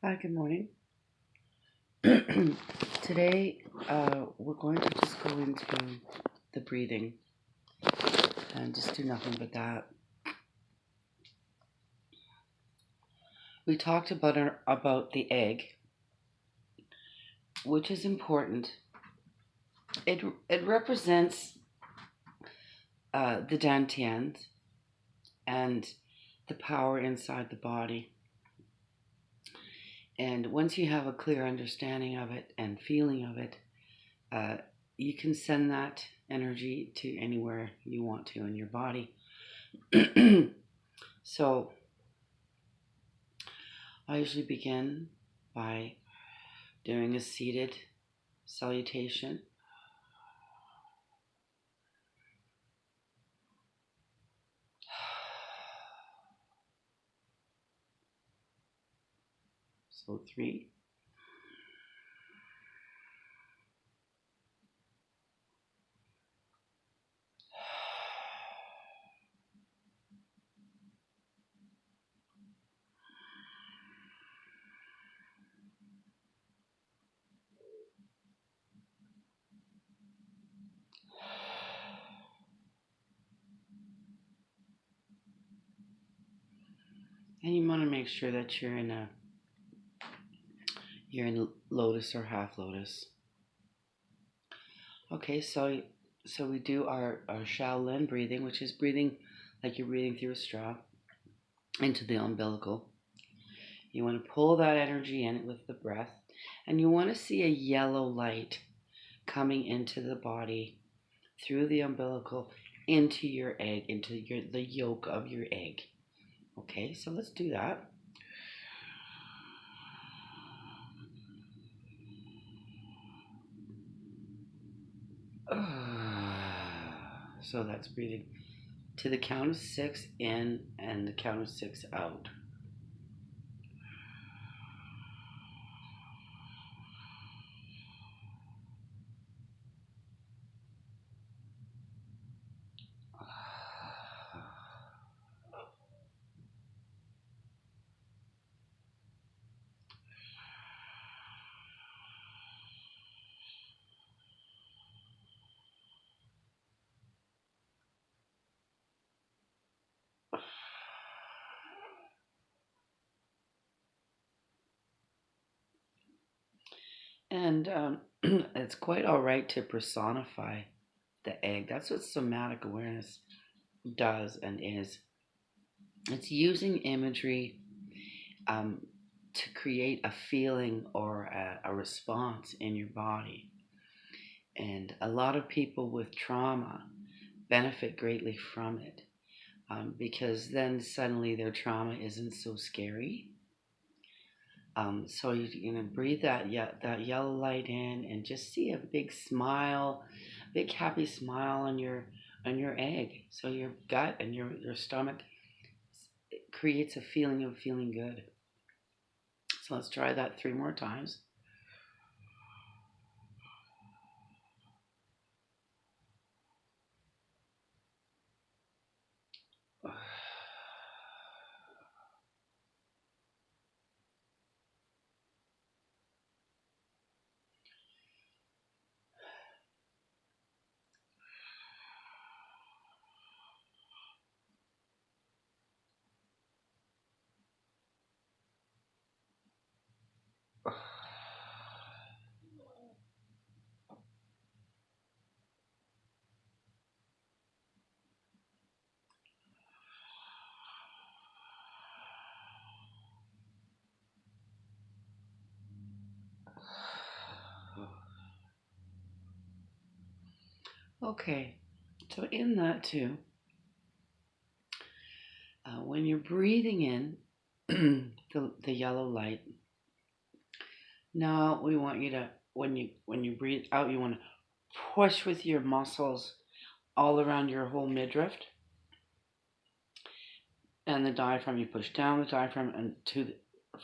Hi, good morning. Today, we're going to just go into the breathing and just do nothing but that. We talked about the egg, which is important. It represents the dantian and the power inside the body. And once you have a clear understanding of it and feeling of it, uh, you can send that energy to anywhere you want to in your body. So I usually begin by doing a seated salutation. So 3. And you want to make sure that you're in lotus or half lotus. Okay, so we do our Shaolin breathing, which is breathing like you're breathing through a straw into the umbilical. You want to pull that energy in with the breath, and you want to see a yellow light coming into the body through the umbilical into your egg, into the yolk of your egg. Okay, so let's do that. So that's breathing to the count of 6 in and the count of 6 out. And it's quite all right to personify the egg. That's what somatic awareness does and is. It's using imagery um, to create a feeling or a response in your body. And a lot of people with trauma benefit greatly from it because then suddenly their trauma isn't so scary. So you're gonna breathe that yellow light in and just see a big smile, big happy smile on your egg. So your gut and your stomach creates a feeling of feeling good. So let's try that 3 more times. Okay, so in that too, when you're breathing in the yellow light, now we want you to when you breathe out, you want to push with your muscles all around your whole midriff and the diaphragm. You push down the diaphragm and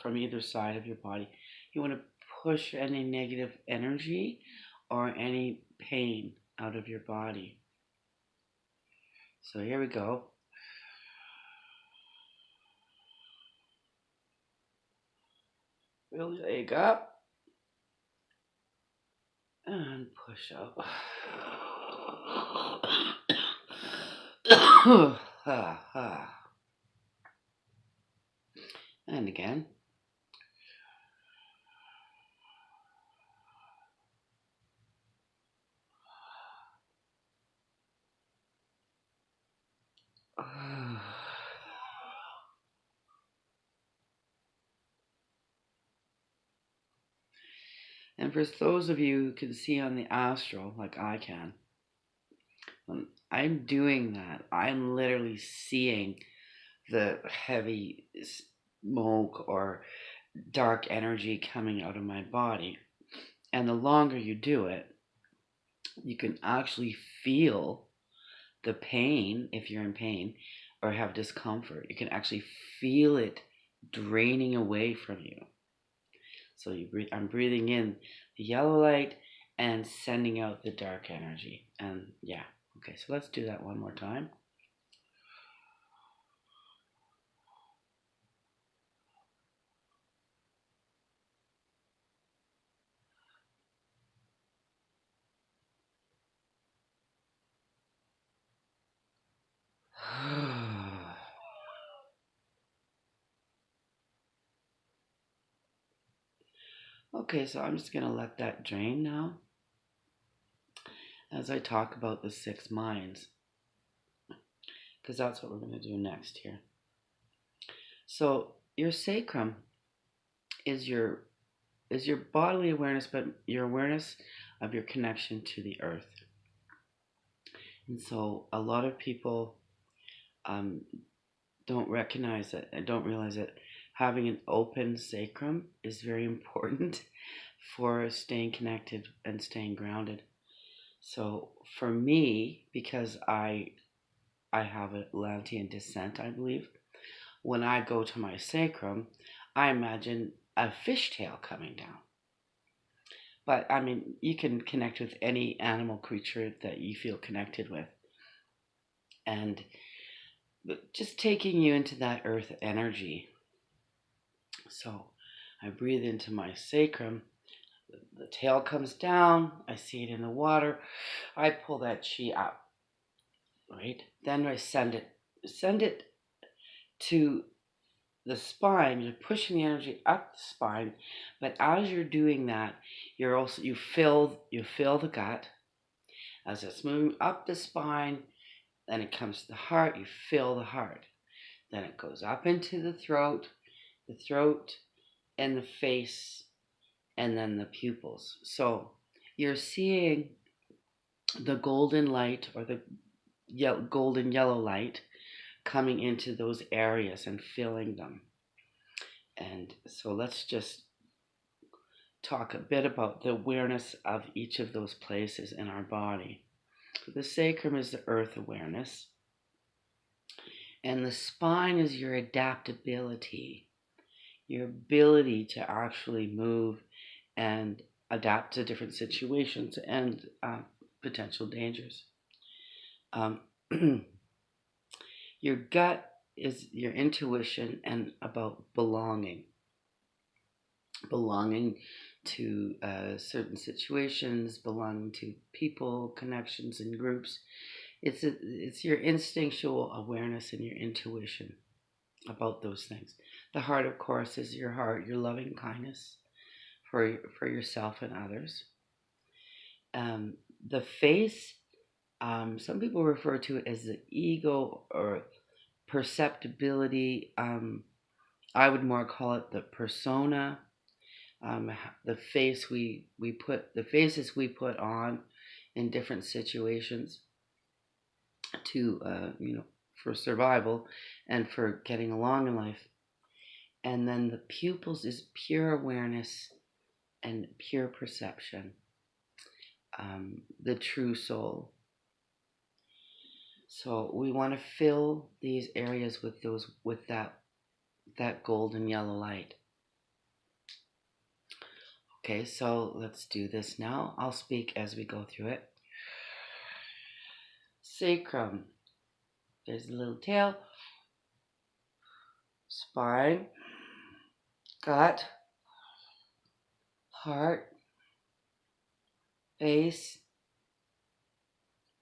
from either side of your body. You want to push any negative energy or any pain out of your body. So here we go. Fill the leg up and push up. And again. And for those of you who can see on the astral, like I can, when I'm doing that, I'm literally seeing the heavy smoke or dark energy coming out of my body. And the longer you do it, you can actually feel the pain if you're in pain or have discomfort. You can actually feel it draining away from you. So I'm breathing in the yellow light and sending out the dark energy. And yeah, okay, so let's do that one more time. Okay, so I'm just going to let that drain now as I talk about the 6 minds, because that's what we're going to do next here. So your sacrum is your bodily awareness, but your awareness of your connection to the earth. And so a lot of people don't recognize it and don't realize that having an open sacrum is very important for staying connected and staying grounded. So for me, because I have a Atlantean descent, I believe, when I go to my sacrum, I imagine a fishtail coming down. But I mean, you can connect with any animal creature that you feel connected with. And just taking you into that earth energy. So I breathe into my sacrum. The tail comes down. I see it in the water. I pull that chi up. Right? Then I send it to the spine. You're pushing the energy up the spine. But as you're doing that, you fill the gut. As it's moving up the spine, then it comes to the heart, you fill the heart. Then it goes up into the throat and the face, and then the pupils. So you're seeing the golden light or the golden yellow light coming into those areas and filling them. And so let's just talk a bit about the awareness of each of those places in our body. So the sacrum is the earth awareness. And the spine is your adaptability, your ability to actually move and adapt to different situations and potential dangers. Your gut is your intuition and about belonging to certain situations, belonging to people, connections, and groups. It's your instinctual awareness and your intuition about those things. The heart, of course, is your heart, your loving kindness for yourself and others. The face, some people refer to it as the ego or perceptibility. I would more call it the persona. The faces we put on in different situations to for survival and for getting along in life. And then the pupils is pure awareness and pure perception, the true soul. So we want to fill these areas with that golden yellow light. Okay, so let's do this now. I'll speak as we go through it. Sacrum. There's a little tail. Spine. Gut. heart, face,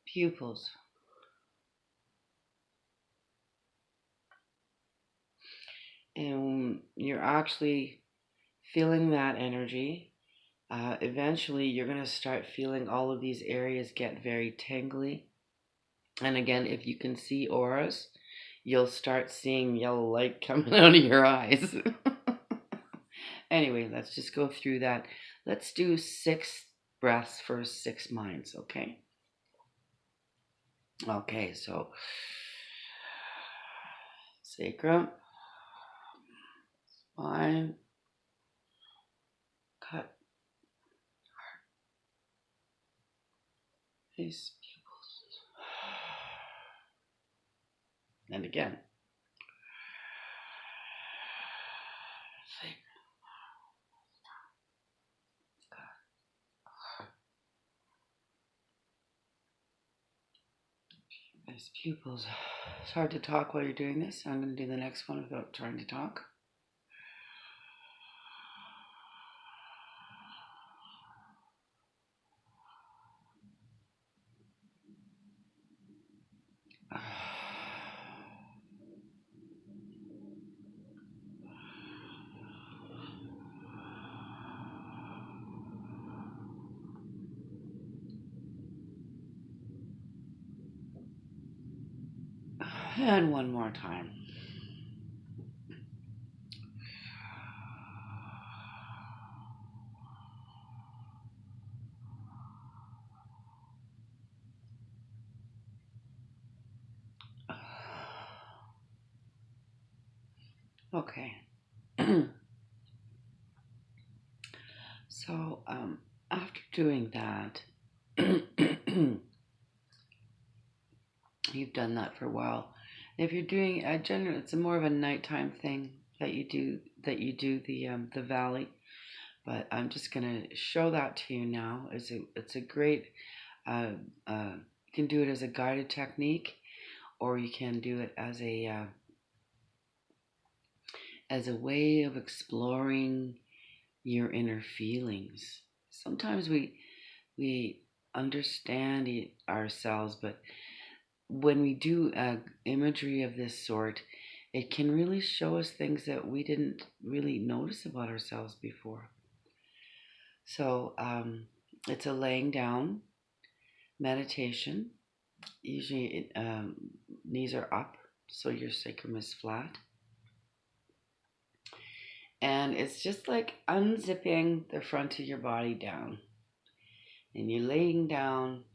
pupils. And you're actually feeling that energy. Eventually, you're going to start feeling all of these areas get very tingly. And again, if you can see auras, you'll start seeing yellow light coming out of your eyes. Anyway, let's just go through that. Let's do 6 breaths for 6 minds, okay? Okay, so sacrum, spine, cut, face, pupils. And again. Sacrum, cut, face, pupils. It's hard to talk while you're doing this. I'm going to do the next one without trying to talk. And one more time. Okay. So, after doing that, you've done that for a while. If you're doing a general, it's a more of a nighttime thing that you do the valley. But I'm just gonna show that to you now. It's a great. You can do it as a guided technique, or you can do it as a way of exploring your inner feelings. Sometimes we understand ourselves, but when we do imagery of this sort, it can really show us things that we didn't really notice about ourselves before. So it's a laying down meditation. Usually, knees are up, so your sacrum is flat. And it's just like unzipping the front of your body down. And you're laying down,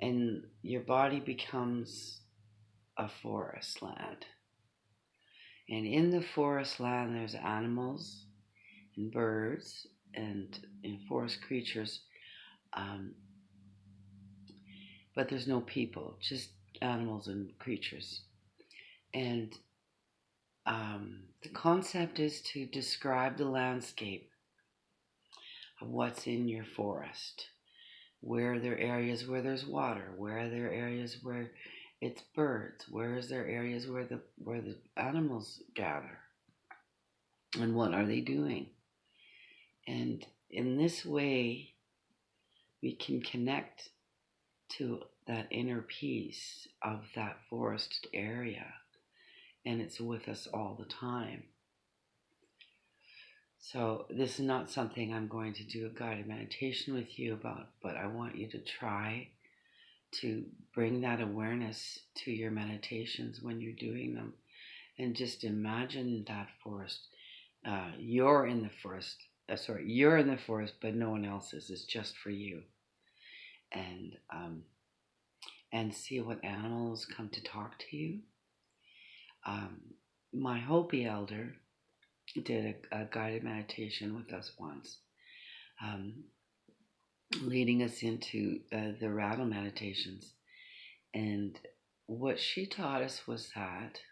and your body becomes a forest land. And in the forest land, there's animals and birds and forest creatures. But there's no people, just animals and creatures. And the concept is to describe the landscape of what's in your forest. Where are there areas where there's water? Where are there areas where it's birds? Where is there areas where the animals gather? And what are they doing? And in this way, we can connect to that inner peace of that forested area. And it's with us all the time. So this is not something I'm going to do a guided meditation with you about, but I want you to try to bring that awareness to your meditations when you're doing them. And just imagine that forest. You're in the forest. You're in the forest, but no one else is. It's just for you. And see what animals come to talk to you. My Hopi elder did a guided meditation with us once, leading us into the rattle meditations. And what she taught us was that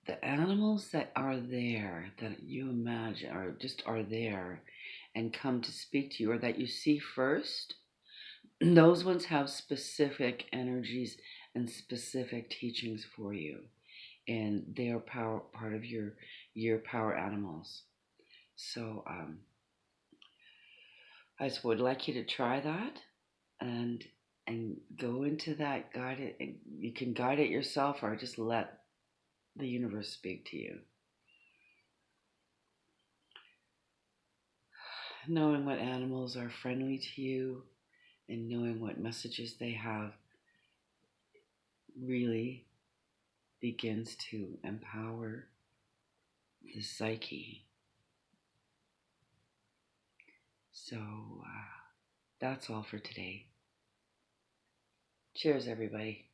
the animals that are there, that you imagine, or just are there and come to speak to you, or that you see first, those ones have specific energies and specific teachings for you. And they are part of your power animals. So I just would like you to try that and go into that guided. You can guide it yourself, or just let the universe speak to you. Knowing what animals are friendly to you and knowing what messages they have really begins to empower the psyche. So that's all for today. Cheers, everybody.